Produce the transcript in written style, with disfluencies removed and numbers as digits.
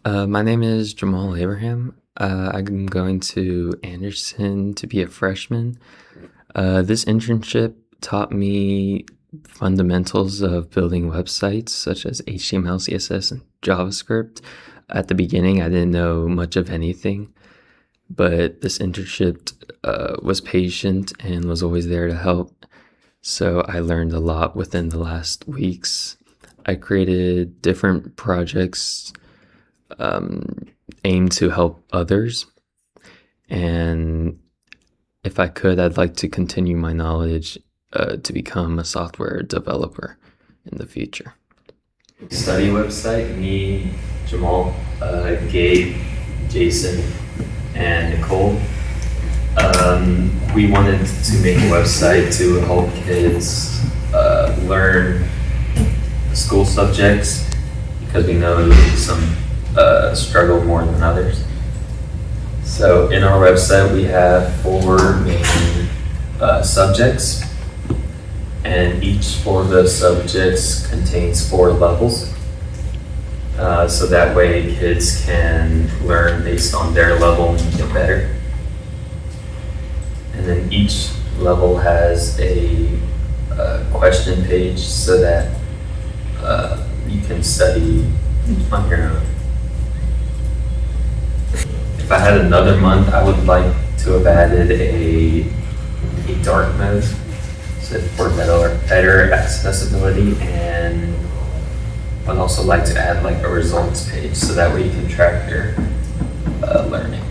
My name is Jamal Abraham. I'm going to Anderson to be a freshman. This internship taught me fundamentals of building websites such as HTML, CSS, and JavaScript. At the beginning, I didn't know much of anything, but this internship was patient and was always there to help. So I learned a lot within the last weeks. I created different projects aimed to help others. And if I could, I'd like to continue my knowledge to become a software developer in the future. Study website, me, Jamal, Gabe, Jason, and Nicole. We wanted to make a website to help kids learn school subjects because we know some struggle more than others. So in our website we have 4 main subjects, and each 4 of those subjects contains 4 levels. So that way kids can learn based on their level and get better. And then each level has a question page so that you can study on your own. If I had another month, I would like to have added a dark mode for better accessibility, and I'd also like to add like a results page so that way you can track your learning.